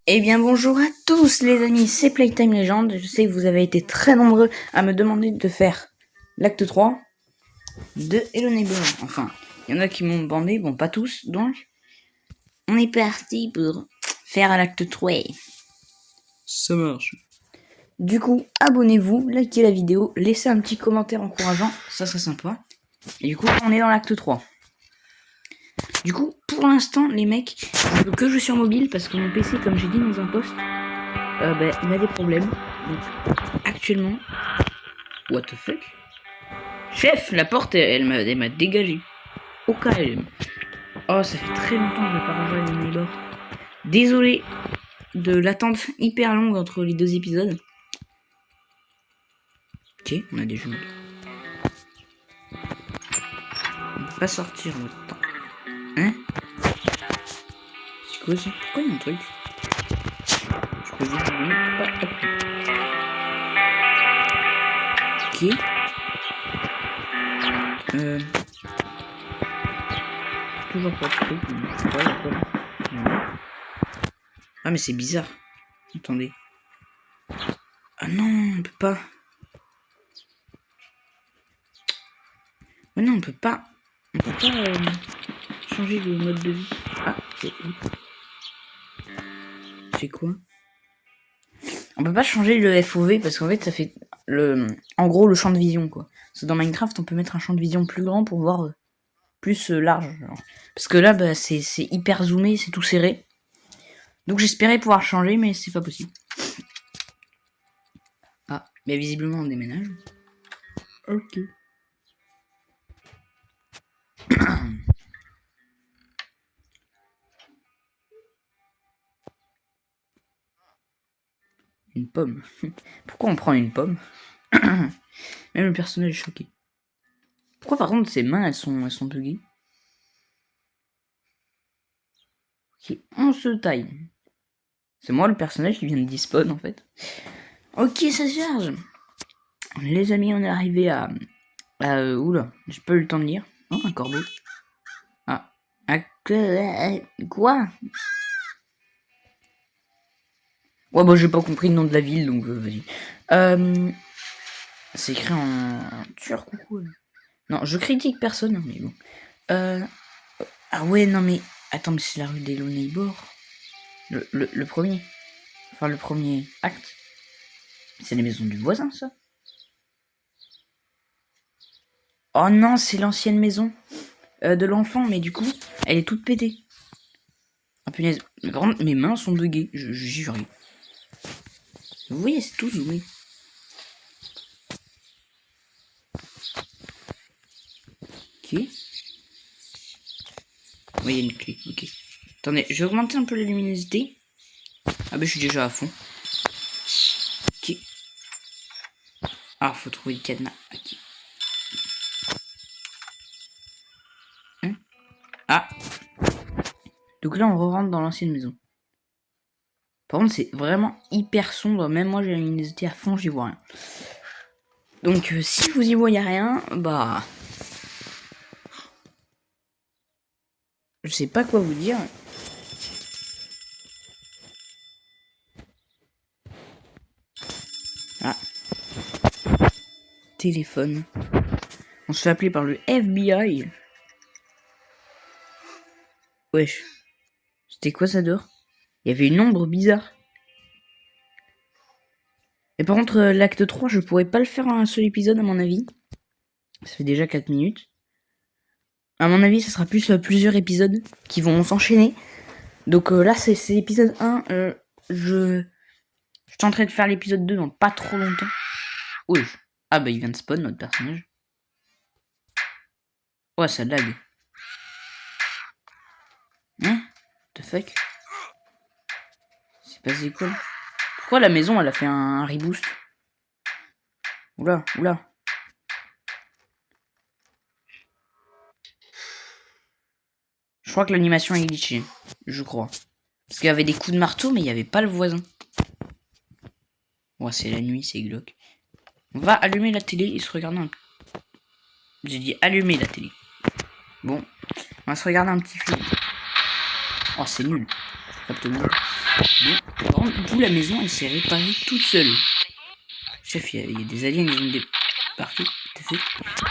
Eh bien bonjour à tous les amis, c'est Playtime Legend. Je sais que vous avez été très nombreux à me demander de faire l'acte 3 de Hello Neighbor. Enfin, il y en a qui m'ont demandé, bon pas tous, donc on est parti pour faire l'acte 3. Ça marche. Du coup, abonnez-vous, likez la vidéo, laissez un petit commentaire encourageant, ça serait sympa. Et du coup, on est dans l'acte 3. Du coup, pour l'instant, les mecs, je peux que jouer sur mobile parce que mon PC, comme j'ai dit dans un post, il a des problèmes. Donc, actuellement, what the fuck? Chef, la porte, elle m'a dégagé. Au calme. Oh, ça fait très longtemps que je n'ai pas rejoint les neighbors. Désolé de l'attente hyper longue entre les deux épisodes. Ok, on a des jumelles. On peut pas sortir le temps. Hein? C'est quoi ça? Pourquoi il y a un truc? Je peux juste pas appuyer. Ok. Toujours pas de truc. Je sais pas, y a quoi là? Ah mais c'est bizarre. Attendez. Ah non, on peut pas. Mais non, on peut pas. On peut pas changer de mode de vie. Ah, c'est quoi? On peut pas changer le FOV parce qu'en fait ça fait en gros le champ de vision quoi. Parce que dans Minecraft on peut mettre un champ de vision plus grand pour voir plus large. Genre. Parce que là bah, c'est hyper zoomé, c'est tout serré. Donc j'espérais pouvoir changer mais c'est pas possible. Ah, mais visiblement on déménage. Ok. Une pomme. Pourquoi on prend une pomme? Même le personnage est choqué. Pourquoi par contre ses mains elles sont buggées? Ok, on se taille. C'est moi le personnage qui vient de despawn en fait. Ok, ça se charge. Les amis, on est arrivé à oula, j'ai pas eu le temps de lire. Oh, un corbeau. Ah. Quoi? Ouais, bah j'ai pas compris le nom de la ville, donc vas-y. C'est écrit en turc ou quoi? Non, je critique personne, mais bon. Ah ouais, non mais... Attends, mais c'est la rue des Neighbor. Le premier. Enfin, le premier acte. C'est les maisons du voisin, ça. Oh non, c'est l'ancienne maison de l'enfant, mais du coup, elle est toute pétée. Ah punaise, par contre, mes mains sont buggées, je jure. Vous voyez, c'est tout zoomé. Ok. Oui, il y a une clé, ok. Attendez, je vais augmenter un peu la luminosité. Ah bah je suis déjà à fond. Ok. Ah, faut trouver le cadenas. Ok. Hein? Ah. Donc là, on re-rentre dans l'ancienne maison. Par contre, c'est vraiment hyper sombre. Même moi, j'ai la luminosité à fond, j'y vois rien. Donc, si vous y voyez rien, bah... Je sais pas quoi vous dire. Ah. Téléphone. On se fait appeler par le FBI. Wesh. C'était quoi ça dehors? Il y avait une ombre bizarre. Et par contre, l'acte 3, je pourrais pas le faire en un seul épisode, à mon avis. Ça fait déjà 4 minutes. À mon avis, ça sera plus plusieurs épisodes qui vont s'enchaîner. Donc là, c'est l'épisode 1. Je tenterai de faire l'épisode 2 dans pas trop longtemps. Oui. Ah bah, il vient de spawn, notre personnage. Ouais, ça lag. Hein? What the fuck? C'est passé quoi? Pourquoi la maison, elle a fait un reboost? Oula, oula. Je crois que l'animation est glitchée. Je crois. Parce qu'il y avait des coups de marteau, mais il n'y avait pas le voisin. Ouais, c'est la nuit, c'est glauque. On va allumer la télé et se regarder un... J'ai dit allumer la télé. Bon, on va se regarder un petit film. Oh, c'est nul. capte mal. Bon, par contre, d'où la maison, elle s'est réparée toute seule. Chef, il y a des aliens, ils ont débarqué.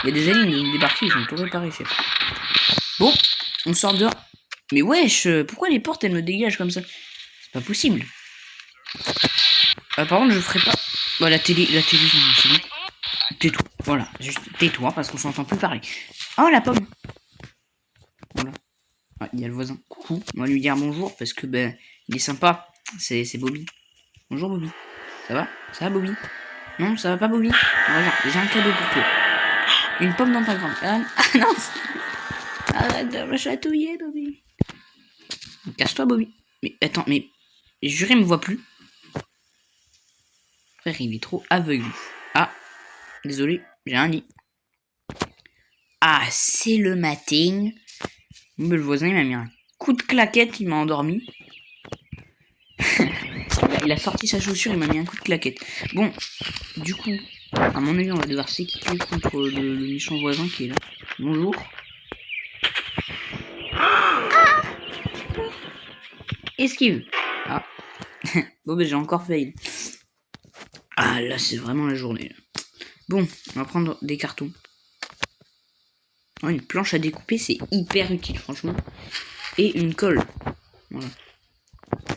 Il y a des aliens, ils ont débarqué, ils ont tout réparé, chef. Bon, on sort dehors. Mais wesh, pourquoi les portes, elles me dégagent comme ça? C'est pas possible. Par contre, je ferai pas... Bah, la télé, c'est bon. Tais-toi, voilà, juste tais-toi, parce qu'on s'entend plus parler. Oh, la pomme. Voilà. Ah, il y a le voisin. Coucou, on va lui dire bonjour, parce que, ben, il est sympa. C'est Bobby. Bonjour, Bobby. Ça va? Ça va, Bobby? Non, ça va pas, Bobby? Regarde, j'ai un cadeau pour toi. Une pomme dans ta grande. Ah non! Arrête de me chatouiller, Bobby. Casse-toi, Bobby. Mais attends, mais juré, il me voit plus. Frère, il est trop aveugle. Ah, désolé, j'ai un lit. Ah, c'est le matin. Le voisin, il m'a mis un coup de claquette, il m'a endormi. Il a sorti sa chaussure, il m'a mis un coup de claquette. Bon, du coup, à mon avis, on va devoir s'équiper contre le méchant voisin qui est là. Bonjour. Ah, esquive. Ah. Bon, ben j'ai encore failli. Ah, là, c'est vraiment la journée. Bon, on va prendre des cartons. Oh, une planche à découper, c'est hyper utile, franchement. Et une colle. Voilà.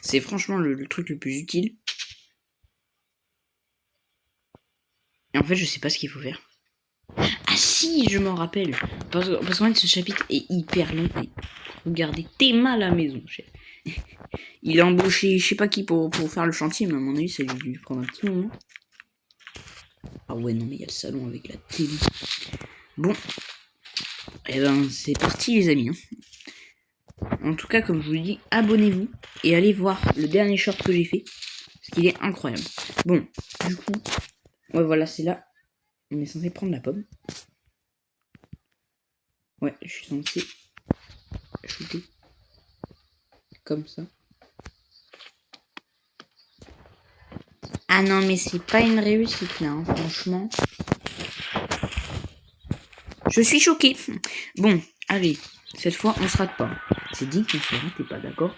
C'est franchement le truc le plus utile. Et en fait, je sais pas ce qu'il faut faire. Ah si, je m'en rappelle. Parce qu'en fait, ce chapitre est hyper long. Et regardez, t'es mal à la maison, chef. Il a embauché, je sais pas qui, pour faire le chantier, mais à mon avis, ça a dû lui prendre un petit moment. Ah ouais, non, mais il y a le salon avec la télé. Bon. Et ben, c'est parti, les amis. En tout cas, comme je vous le dis, abonnez-vous et allez voir le dernier short que j'ai fait. Parce qu'il est incroyable. Bon, du coup, ouais, voilà, c'est là. On est censé prendre la pomme. Ouais, je suis censé shooter. Comme ça. Ah non, mais c'est pas une réussite là, hein, franchement. Je suis choquée. Bon, allez, cette fois, on se rate pas. C'est dit qu'on se rate, t'es pas d'accord?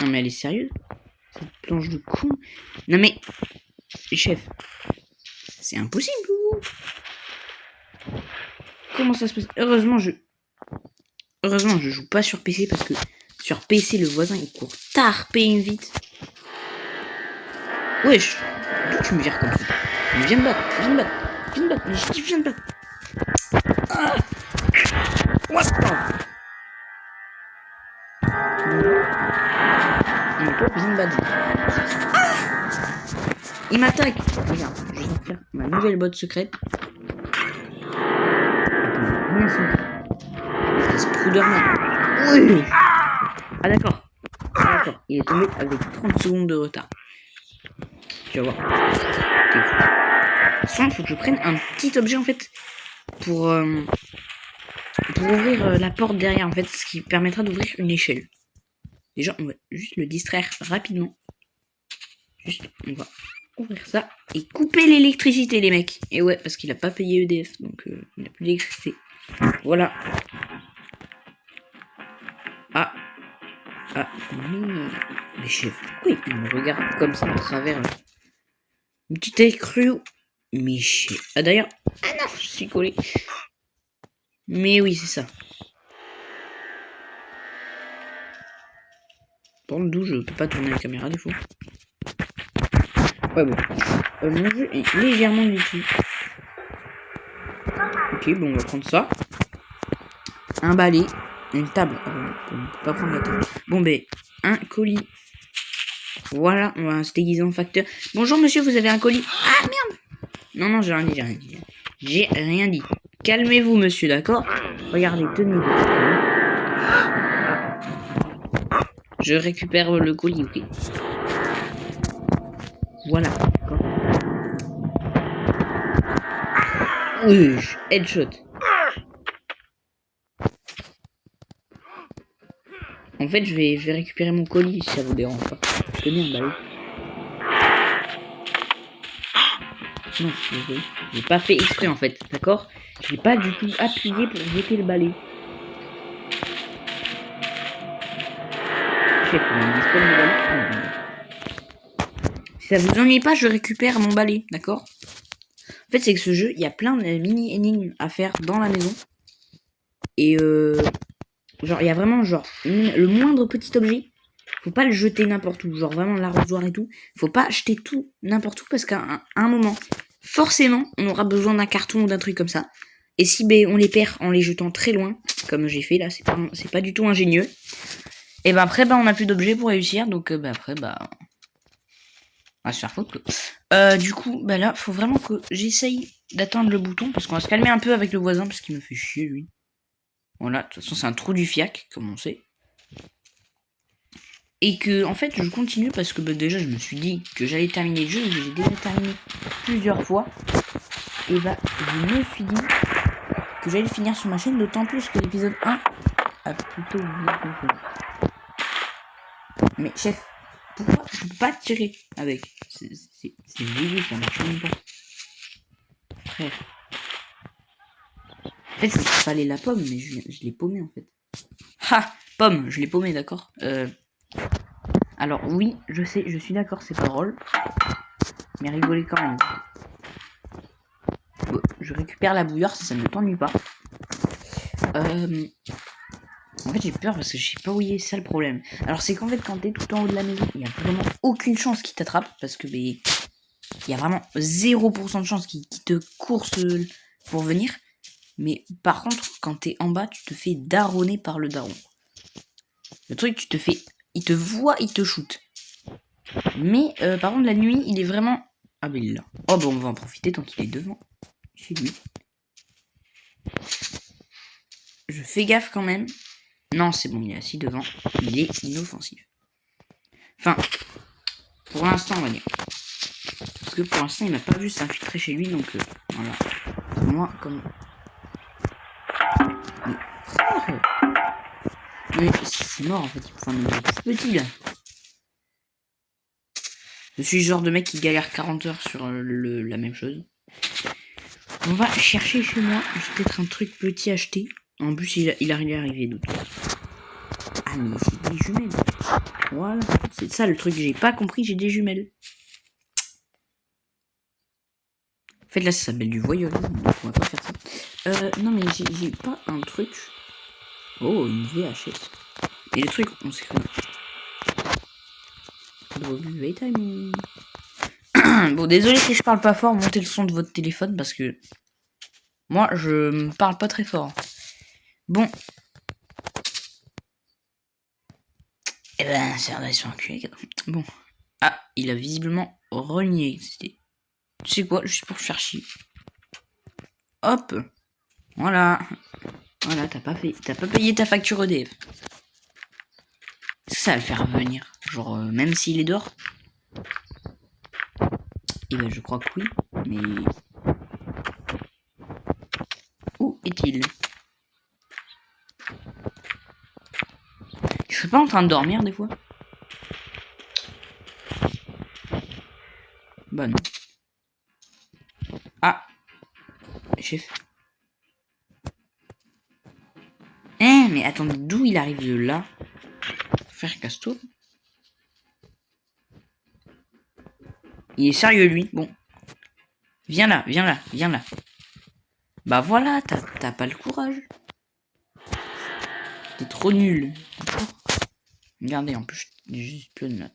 Non mais elle est sérieuse? Cette planche de con. Non mais... Chef. C'est impossible. Comment ça se passe? Heureusement, je joue pas sur PC parce que sur PC, le voisin, il court tarpé vite. Wesh. D'où tu me vires comme ça? Mais viens me battre. Mais je dis viens me battre. Ah. What? Non, toi, viens me battre. Ah. Il m'attaque. Regarde, je vais sortir ma nouvelle botte secrète. Attends, combien c'est Spruderman. Oui. Ah d'accord. Il est tombé avec 30 secondes de retard. Tu vas voir. Il faut que je prenne un petit objet en fait pour ouvrir la porte derrière en fait, ce qui permettra d'ouvrir une échelle. Déjà, on va juste le distraire rapidement. Juste, on va ouvrir ça et couper l'électricité, les mecs. Et ouais, parce qu'il a pas payé EDF, donc il n'a plus d'électricité. Voilà. Ah, mais chef, oui, il me regarde comme ça à travers une petite écrue. Mais chef. Ah d'ailleurs, ah non, je suis collé. Mais oui, c'est ça. Par contre, d'où je peux pas tourner la caméra des fois. Ouais, bon. Mon jeu est légèrement déçu. Ok, bon, on va prendre ça. Un balai. Une table. Ah, bon, on peut pas prendre la table. Bon, ben, un colis. Voilà, on va se déguiser en facteur. Bonjour, monsieur, vous avez un colis? Ah, merde! Non, j'ai rien dit. J'ai rien dit. Calmez-vous, monsieur, d'accord? Regardez, tenez-vous. Je récupère le colis, ok? Voilà, d'accord. Headshot. En fait, je vais récupérer mon colis si ça vous dérange pas. Je peux bien balai. Non, désolé. J'ai pas fait exprès en fait, d'accord? J'ai pas du tout appuyé pour jeter le balai. chef, on me dispose le balai. Si ça vous ennuie pas, je récupère mon balai, d'accord? En fait, c'est que ce jeu, il y a plein de mini-énigmes à faire dans la maison. Et genre, il y a vraiment, genre, le moindre petit objet, faut pas le jeter n'importe où. Genre, vraiment, l'arrosoir et tout. Faut pas jeter tout n'importe où parce qu'à un moment, forcément, on aura besoin d'un carton ou d'un truc comme ça. Et si on les perd en les jetant très loin, comme j'ai fait là, c'est pas du tout ingénieux. Et ben après, on a plus d'objets pour réussir. Donc, après, on va se faire foutre. Du coup, là, faut vraiment que j'essaye d'atteindre le bouton parce qu'on va se calmer un peu avec le voisin parce qu'il me fait chier, lui. Voilà, de toute façon, c'est un trou du fiac, comme on sait. Et que, en fait, je continue parce que déjà, je me suis dit que j'allais terminer le jeu. J'ai déjà terminé plusieurs fois. Et je me suis dit que j'allais le finir sur ma chaîne, d'autant plus que l'épisode 1 a plutôt bien fonctionné. Mais chef, pourquoi je peux pas tirer avec? C'est dégueu, ça marche même pas. Bref. En fait, il fallait la pomme, mais je l'ai paumé en fait. Ha! Pomme, je l'ai paumé, d'accord? Alors oui, je sais, je suis d'accord, c'est pas drôle. Mais rigolez quand même. Bon, je récupère la bouilloire si ça ne t'ennuie pas. En fait, j'ai peur parce que je sais pas où il est, ça le problème. Alors, c'est qu'en fait, quand t'es tout en haut de la maison, il y a vraiment aucune chance qu'il t'attrape parce que il y a vraiment 0% de chance qu'il te course pour venir. Mais par contre, quand t'es en bas, tu te fais daronner par le daron. Le truc, il te voit, il te shoot. Mais par contre, la nuit, il est vraiment. Ah, il est là. Oh, on va en profiter tant qu'il est devant. Chez lui. Je fais gaffe quand même. Non, c'est bon, il est assis devant. Il est inoffensif. Enfin, pour l'instant, on va dire. Parce que pour l'instant, il m'a pas vu s'infiltrer chez lui, donc voilà. Moi, comme. Mais frère! Mais c'est mort en fait, enfin, il est tout petit là. Je suis le genre de mec qui galère 40 heures sur la même chose. On va chercher chez moi, peut-être un truc petit acheté. En plus, il arrive à arriver d'autres. Ah, mais j'ai des jumelles. Voilà, c'est ça le truc, j'ai pas compris, j'ai des jumelles. En fait, là, ça s'appelle du voyeur. On va pas faire ça. Non, mais j'ai pas un truc. Oh, une VHS. Et le truc, on sait quoi. Bon, désolé si je parle pas fort, montez le son de votre téléphone parce que moi, je parle pas très fort. Bon. Eh ben, c'est un sur un cul. Bon. Ah, il a visiblement renié. Tu sais quoi, juste pour faire chier. Hop. Voilà. Voilà, t'as pas payé ta facture EDF. Ça va le faire revenir. Genre, même s'il est dehors. Et ben, je crois que oui. Mais. Où est-il? Je serais pas en train de dormir des fois? Bah non. Ah. Chef. Mais attendez, d'où il arrive de là? Frère Casto. Il est sérieux lui. Bon. Viens là, viens là, viens là. Bah voilà, t'as pas le courage. T'es trop nul. Regardez, en plus, j'espionne là.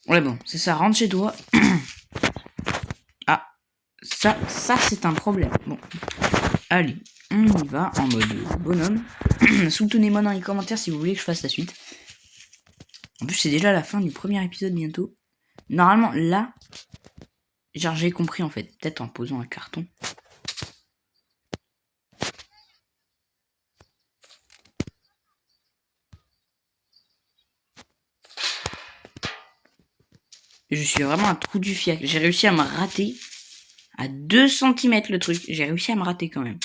Ouais, bon, c'est ça, rentre chez toi. Ah, ça c'est un problème. Bon, allez, on y va en mode bonhomme. Soutenez-moi dans les commentaires si vous voulez que je fasse la suite. En plus, c'est déjà la fin du premier épisode bientôt. Normalement, là, genre j'ai compris en fait, peut-être en posant un carton. Je suis vraiment un trou du fiac. J'ai réussi à me rater à 2 cm le truc. J'ai réussi à me rater quand même.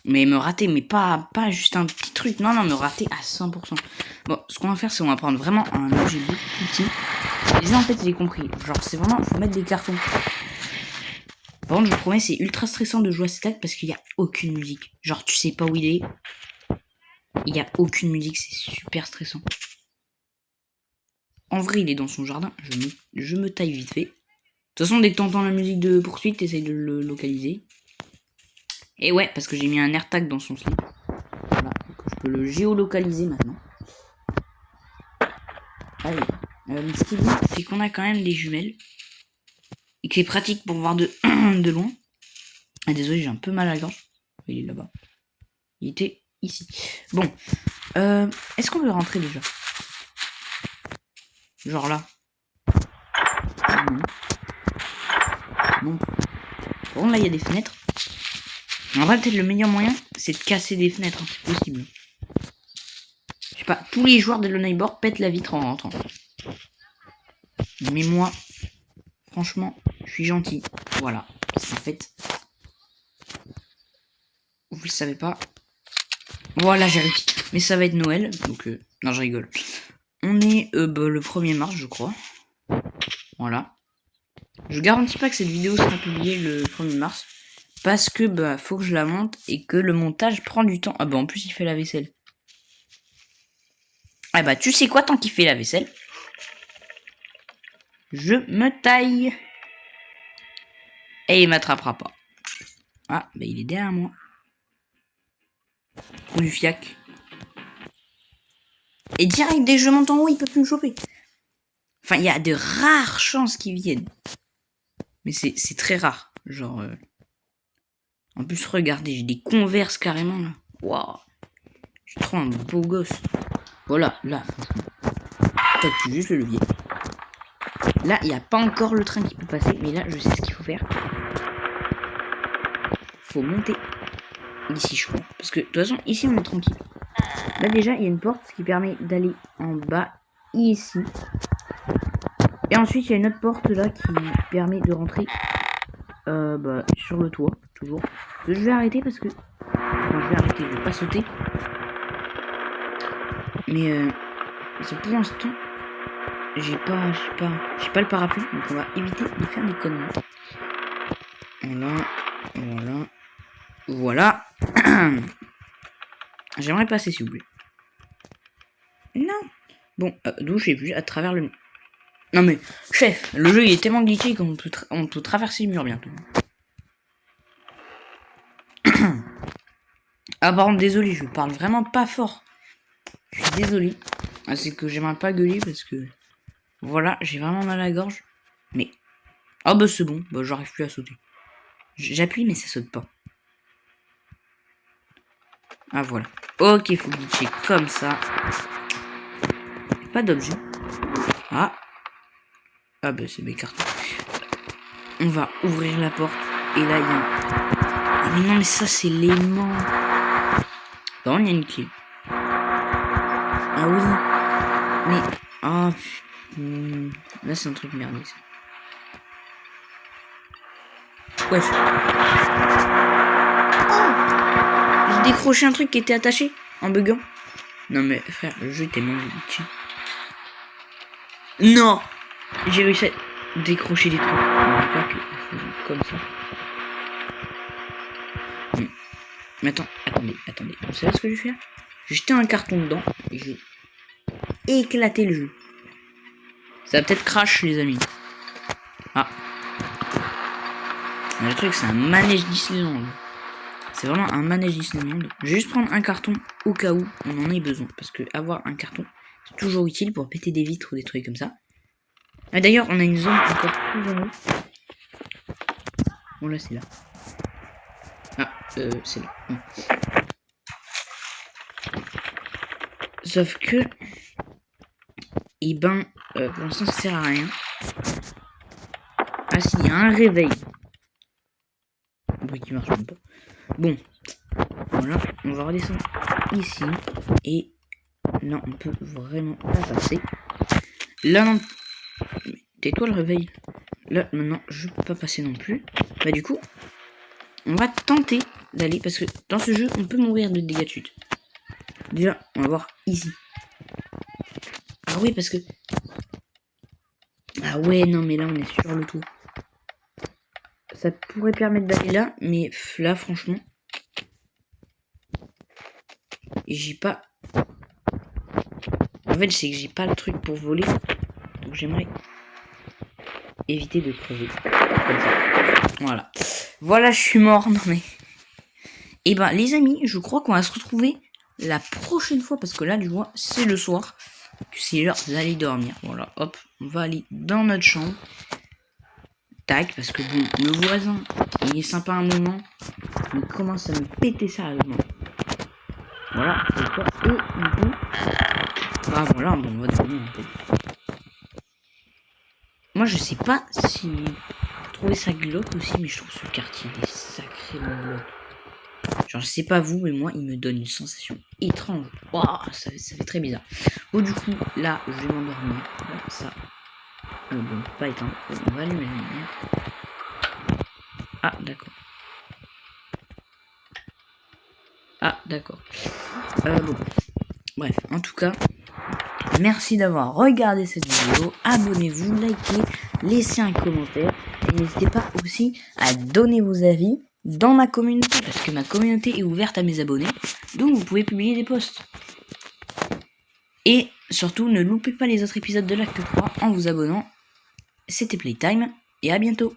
Mais me rater, mais pas juste un petit truc. Non, me rater à 100%. Bon, ce qu'on va faire, c'est qu'on va prendre vraiment un objet beaucoup plus petit. Et là, en fait, j'ai compris. Genre, c'est vraiment, faut mettre des cartons. Par contre, je vous promets, c'est ultra stressant de jouer à cet acte parce qu'il n'y a aucune musique. Genre, tu sais pas où il est. Il n'y a aucune musique, c'est super stressant. En vrai, il est dans son jardin. Je me taille vite fait. De toute façon, dès que t'entends la musique de poursuite, t'essayes de le localiser. Et ouais, parce que j'ai mis un AirTag dans son slip. Voilà, donc je peux le géolocaliser maintenant. Allez. Ce qui est bien, c'est qu'on a quand même des jumelles. Et que c'est pratique pour voir de, de loin. Ah, désolé, j'ai un peu mal à la gorge. Il est là-bas. Il était ici. Bon. Est-ce qu'on veut rentrer déjà? Genre là. Non. Non. Par contre, là, il y a des fenêtres. En vrai, peut-être le meilleur moyen, c'est de casser des fenêtres, hein, c'est possible. Je sais pas, tous les joueurs de l'Honeyboard pètent la vitre en rentrant. Mais moi, franchement, je suis gentil. Voilà. En fait, vous le savez pas. Voilà, j'ai réussi. Mais ça va être Noël, donc non, je rigole. On est le 1er mars, je crois. Voilà. Je garantis pas que cette vidéo sera publiée le 1er mars. Parce que faut que je la monte et que le montage prend du temps. Ah en plus il fait la vaisselle. Ah tu sais quoi, tant qu'il fait la vaisselle, je me taille. Et il m'attrapera pas. Ah il est derrière moi. Ou du fiac. Et direct dès que je monte en haut, il peut plus me choper. Enfin, il y a de rares chances qu'il vienne. Mais c'est très rare. Genre. En plus, regardez, j'ai des Converse carrément là. Waouh. Je suis trop un beau gosse. Voilà, là, franchement. T'actives juste le levier. Là, il n'y a pas encore le train qui peut passer. Mais là, je sais ce qu'il faut faire. Faut monter ici, je crois. Parce que de toute façon, ici, on est tranquille. Là, déjà, il y a une porte qui permet d'aller en bas ici. Et ensuite, il y a une autre porte là qui permet de rentrer sur le toit, toujours. Je vais arrêter parce que... Enfin, je vais arrêter, je vais pas sauter. Mais c'est pour l'instant, j'ai pas le parapluie, donc on va éviter de faire des conneries. Voilà. J'aimerais passer s'il vous plaît. Non. Bon, d'où j'ai vu à travers le... Non mais, chef, le jeu il est tellement glitché qu'on peut traverser le mur bientôt. Ah par contre, désolé, je parle vraiment pas fort. Je suis désolé. Ah, c'est que j'aimerais pas gueuler parce que... Voilà, j'ai vraiment mal à la gorge. Mais... Ah c'est bon, j'arrive plus à sauter. J'appuie mais ça saute pas. Ah voilà. Ok, faut glitcher comme ça. Pas d'objet. Ah c'est mes cartons. On va ouvrir la porte. Et là, il y a... Ah mais non, mais ça, c'est l'aimant. Bon, il y a une clé. Ah oui. Mais... Ah... Là, c'est un truc merdique, ça. Wesh. Oh, j'ai décroché un truc qui était attaché en buguant. Non mais, frère, le jeu était magnifique. Non. J'ai réussi à décrocher des trucs. Pas que comme ça. Mais attendez. Vous savez ce que je vais faire? Je vais jeter un carton dedans et je vais éclater le jeu. Ça va peut-être crash les amis. Ah. Mais le truc c'est un manège Disneyland. C'est vraiment un manège Disneyland. Je vais juste prendre un carton au cas où on en ait besoin. Parce que avoir un carton, c'est toujours utile pour péter des vitres ou des trucs comme ça. Ah, d'ailleurs, on a une zone encore plus en haut. Bon, là, c'est là. Ah, c'est là. Non. Sauf que... pour l'instant, ça sert à rien. Ah, si, il y a un réveil. Oui, qui marche même pas. Bon. Voilà, on va redescendre ici. Et là, on peut vraiment pas passer. Là, non. Tais-toi le réveil. Là, maintenant, je peux pas passer non plus. Du coup, on va tenter d'aller, parce que dans ce jeu, on peut mourir de dégâts de chute. Déjà, on va voir ici. Ah oui, parce que... Ah ouais, non, mais là, on est sur le tour. Ça pourrait permettre d'aller là, mais là, franchement... Et j'ai pas... En fait, c'est que j'ai pas le truc pour voler. Donc j'aimerais éviter de crever. Comme ça. Voilà. Voilà, je suis mort. Non mais... Et ben les amis, je crois qu'on va se retrouver la prochaine fois. Parce que là, tu vois, c'est le soir. C'est l'heure d'aller dormir. Voilà, hop. On va aller dans notre chambre. Tac, parce que bon, le voisin, il est sympa un moment. Il commence à me péter sérieusement. Voilà, c'est quoi. Et du coup... Ah voilà, bon, on va dormir un peu. Moi, je sais pas si vous trouvez ça glauque aussi, mais je trouve ce quartier est sacrément glauque. Genre, je sais pas vous, mais moi, il me donne une sensation étrange. Waouh, ça fait très bizarre. Bon, du coup, là, je vais m'endormir. Voilà, ça. Bon, pas éteindre. On va allumer la lumière. Ah, d'accord. Ah, d'accord. Bon. Bref, en tout cas, merci d'avoir regardé cette vidéo. Abonnez-vous, likez, laissez un commentaire. Et n'hésitez pas aussi à donner vos avis dans ma communauté. Parce que ma communauté est ouverte à mes abonnés. Donc vous pouvez publier des posts. Et surtout, ne loupez pas les autres épisodes de l'acte 3 en vous abonnant. C'était Playtime. Et à bientôt.